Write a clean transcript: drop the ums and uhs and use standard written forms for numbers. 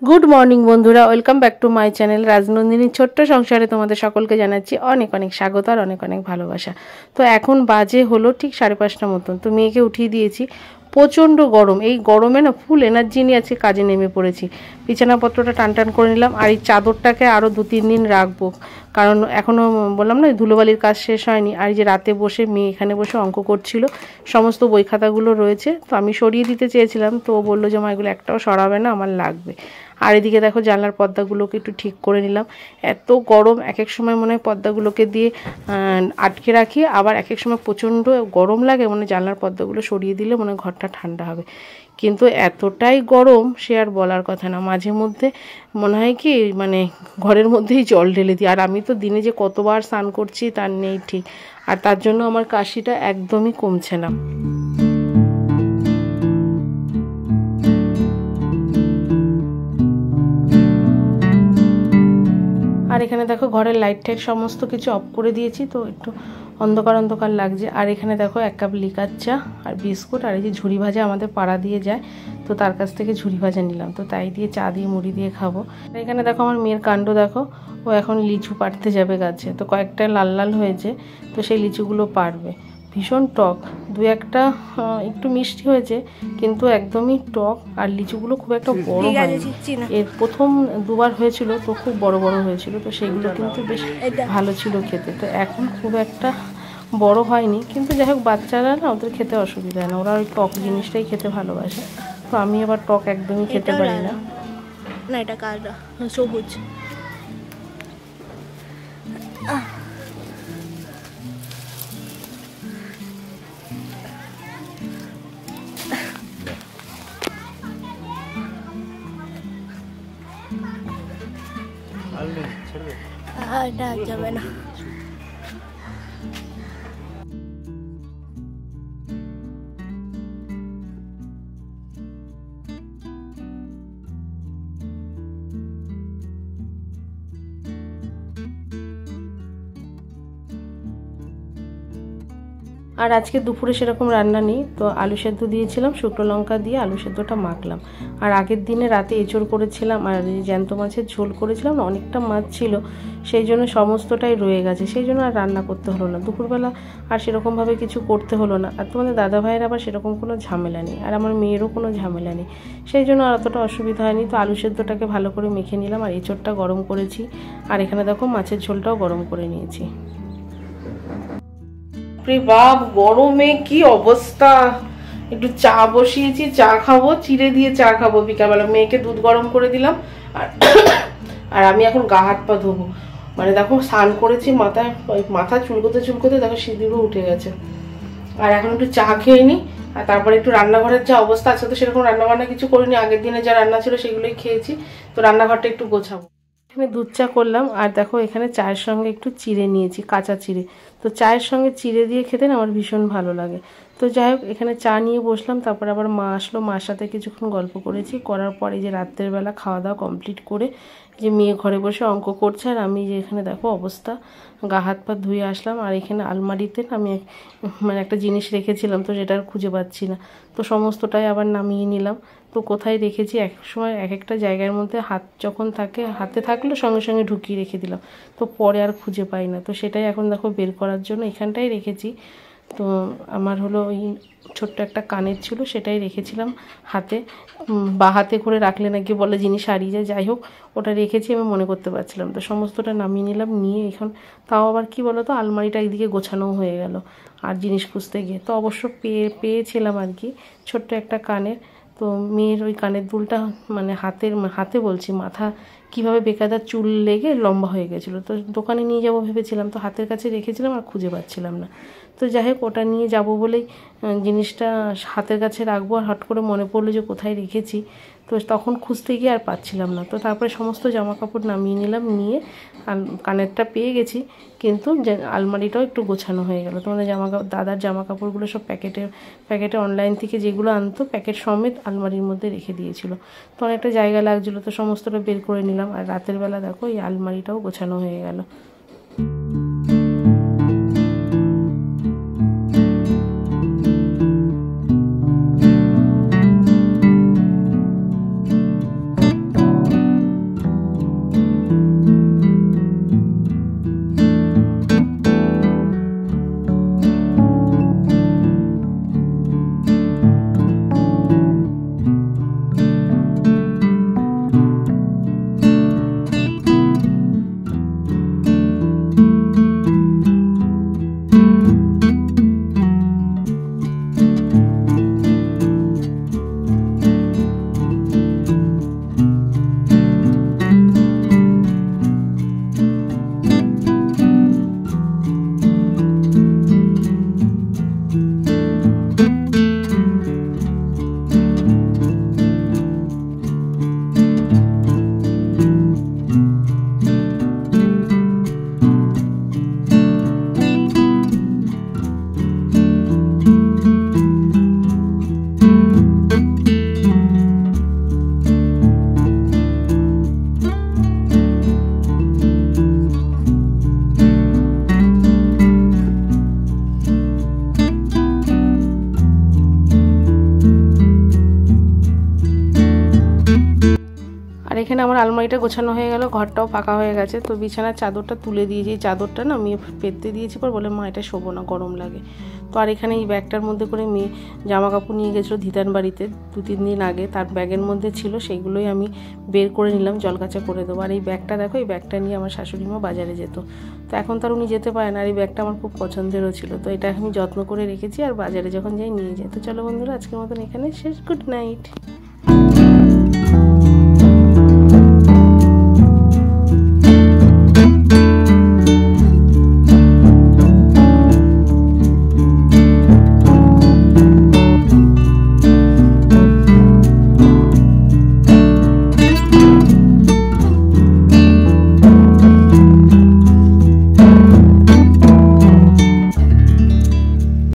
Good morning বন্ধুরা, welcome back to my channel রাজনন্দিনীর ছোট্ট সংসারে তোমাদের সকলকে জানাচ্ছি অনেক অনেক স্বাগত আর অনেক অনেক ভালোবাসা। তো এখন বাজে হলো ঠিক 5:30 মতন। তো মেয়েকে উঠিয়ে দিয়েছি। প্রচণ্ড গরম, এই গরমে না ফুল এনার্জি নিয়ে আজকে কাজে নেমে পড়েছি। বিছানাপত্রটা টান করে নিলাম, আর এই চাদরটাকে আরও 2-3 দিন রাখবো, কারণ এখনও বললাম না ধুলোবালির কাজ শেষ হয়নি। আর এই যে রাতে বসে মেয়ে এখানে বসে অঙ্ক করছিল, সমস্ত বই খাতাগুলো রয়েছে, তো আমি সরিয়ে দিতে চেয়েছিলাম, তো ও বললো যে মা এগুলো একটাও সরাবে না, আমার লাগবে। আর এদিকে দেখো জানলার পর্দাগুলোকে একটু ঠিক করে নিলাম। এত গরম, এক এক সময় মনে হয় পর্দাগুলোকে দিয়ে আটকে রাখি, আবার এক এক সময় প্রচণ্ড গরম লাগে, মনে জানলার পর্দাগুলো সরিয়ে দিলে মনে হয় ঘরটা ঠান্ডা হবে। কিন্তু এতটাই গরম সে আর বলার কথা না। মাঝে মধ্যে মনে হয় কি মানে ঘরের মধ্যেই জল ঢেলে দিই। আর আমি তো দিনে যে কতবার স্নান করছি তার নেই ঠিক, আর তার জন্য আমার কাশিটা একদমই কমছে না। আর এখানে দেখো ঘরের লাইট টাইট সমস্ত কিছু অফ করে দিয়েছি, তো একটু অন্ধকার অন্ধকার লাগছে। আর এখানে দেখো 1 কাপ লিকার চা আর বিস্কুট, আর এই যে ঝুড়ি ভাজা আমাদের পাড়া দিয়ে যায়, তো তার কাছ থেকে ঝুড়ি ভাজা নিলাম, তো তাই দিয়ে চা দিয়ে মুড়ি দিয়ে খাবো। আর এখানে দেখো আমার মেয়ের কাণ্ড দেখো, ও এখন লিচু পাড়তে যাবে গাছে, তো কয়েকটা লাল লাল হয়েছে, তো সেই লিচুগুলো পারবে। ভীষণ টক, 2-1টা একটু মিষ্টি হয়েছে, কিন্তু একদমই টক। আর লিচুগুলো খুব একটা বড় হয়নি, এর প্রথম 2বার হয়েছিল তো খুব বড় বড় হয়েছিল, তো সেগুলো কিন্তু বেশ ভালো ছিল খেতে। তো এখন খুব একটা বড় হয়নি, কিন্তু যাই হোক বাচ্চারা না ওদের খেতে অসুবিধা হয় না, ওরা ওই টক জিনিসটাই খেতে ভালোবাসে। তো আমি আবার টক একদমই খেতে পারি না। না এটা কালটা সবুজ। এটা যাবে না। আর আজকে দুপুরে সেরকম রান্না নেই, তো আলু সেদ্ধ দিয়েছিলাম, শুকনো লঙ্কা দিয়ে আলু সেদ্ধটা মাখলাম। আর আগের দিনে রাতে এঁচড় করেছিলাম, আর জ্যান্ত মাছের ঝোল করেছিলাম, অনেকটা মাছ ছিল, সেই জন্য সমস্তটাই রয়ে গেছে, সেই জন্য আর রান্না করতে হলো না দুপুরবেলা, আর সেরকমভাবে কিছু করতে হলো না। আর তোমাদের দাদা ভাইয়ের আবার সেরকম কোনো ঝামেলা নেই, আর আমার মেয়েরও কোনো ঝামেলা নেই, সেই জন্য আর অতটা অসুবিধা হয়নি। তো আলু সেদ্ধটাকে ভালো করে মেখে নিলাম, আর এঁচড়টা গরম করেছি, আর এখানে দেখো মাছের ঝোলটাও গরম করে নিয়েছি। বাপ গরমে কি অবস্থা! একটু চা বসিয়েছি, চা খাবো, চিড়ে দিয়ে চা খাবো বিকালবেলা। মেয়েকে দুধ গরম করে দিলাম, আর আমি এখন গা হাত পা ধোবো। মানে দেখো স্নান করেছি, মাথা চুলকোতে দেখো সিঁদুরও উঠে গেছে। আর এখন একটু চা খেয়ে নিই, আর তারপরে একটু রান্নাঘরের যা অবস্থা আছে, তো সেরকম রান্নাবান্না কিছু করিনি, আগের দিনে যা রান্না ছিল সেগুলোই খেয়েছি, তো রান্নাঘরটা একটু গোছাবো। এখানে দুধ চা করলাম, আর দেখো এখানে চায়ের সঙ্গে একটু চিড়ে নিয়েছি, কাঁচা চিড়ে। তো চায়ের সঙ্গে চিড়ে দিয়ে খেতে না আমার ভীষণ ভালো লাগে। তো যাই হোক এখানে চা নিয়ে বসলাম, তারপর আবার মা আসলো, মার সাথে কিছুক্ষণ গল্প করেছি, করার পরে যে রাত্রের বেলা খাওয়া দাওয়া কমপ্লিট করে যে মেয়ে ঘরে বসে অঙ্ক করছে, আর আমি যে এখানে দেখো অবস্থা, গা হাত পা ধুয়ে আসলাম। আর এখানে আলমারিতে আমি মানে একটা জিনিস রেখেছিলাম, তো সেটা আর খুঁজে পাচ্ছি না, তো সমস্তটাই আবার নামিয়ে নিলাম। তো কোথায় রেখেছি, এক সময় এক একটা জায়গার মধ্যে হাত যখন থাকে, হাতে থাকলে সঙ্গে সঙ্গে ঢুকিয়ে রেখে দিলাম, তো পরে আর খুঁজে পাই না, তো সেটাই এখন দেখো বের করার জন্য এখানটাই রেখেছি। তো আমার হলো ওই ছোট্ট একটা কানের ছিল, সেটাই রেখেছিলাম হাতে, বা হাতে করে রাখলে নাকি বলে জিনিস হারিয়ে যায়, যাই হোক ওটা রেখেছি, আমি মনে করতে পারছিলাম, তো সমস্তটা নামিয়ে নিলাম, নিয়ে এখন তাও আবার কি বলো তো আলমারিটা একদিকে গোছানোও হয়ে গেল। আর জিনিস খুঁজতে গিয়ে তো অবশ্য পেয়েছিলাম আর কি ছোট্ট একটা কানের। তো মেয়ের ওই কানের দুলটা মানে হাতে বলছি, মাথা কীভাবে বেকায়দার চুল লেগে লম্বা হয়ে গেছিলো, তো দোকানে নিয়ে যাবো ভেবেছিলাম, তো হাতের কাছে রেখেছিলাম আর খুঁজে পাচ্ছিলাম না। তো যাই হোক ওটা নিয়ে যাব বলেই জিনিসটা হাতের কাছে রাখবো, আর হট করে মনে পড়লো যে কোথায় রেখেছি, তো তখন খুঁজতে গিয়ে আর পাচ্ছিলাম না। তো তারপরে সমস্ত জামা কাপড় নামিয়ে নিলাম, নিয়ে কানেরটা পেয়ে গেছি, কিন্তু আলমারিটাও একটু গোছানো হয়ে গেল। তোমাদের দাদার জামা কাপড়গুলো সব প্যাকেটে অনলাইন থেকে যেগুলো আনতো প্যাকেট সমেত আলমারির মধ্যে রেখে দিয়েছিল, তো অনেকটা জায়গা লাগছিলো, তো সমস্তটা বের করে নিলাম। আর রাতের বেলা দেখো এই আলমারিটাও গোছানো হয়ে গেল। এখানে আমার আলমারিটা গোছানো হয়ে গেল, ঘরটাও ফাঁকা হয়ে গেছে। তো বিছানার চাদরটা তুলে দিয়েছি, এই চাদরটা না মেয়ে পেতে দিয়েছি, পর বলে মা এটা শোবো না, গরম লাগে। তো আর এখানে এই ব্যাগটার মধ্যে করে মেয়ে জামা কাপড় নিয়ে গেছিলো ধিতান বাড়িতে 2-3 দিন আগে, তার ব্যাগের মধ্যে ছিল, সেইগুলোই আমি বের করে নিলাম, জল কাচা করে দেবো। আর এই ব্যাগটা দেখো, এই ব্যাগটা নিয়ে আমার শাশুড়ি মা বাজারে যেত, তো এখন তার উনি যেতে পারেন। আর এই ব্যাগটা আমার খুব পছন্দেরও ছিল, তো এটা আমি যত্ন করে রেখেছি, আর বাজারে যখন যাই নিয়ে যাই। তো চলো বন্ধুরা, আজকের মতন এখানে শেষ, গুড নাইট।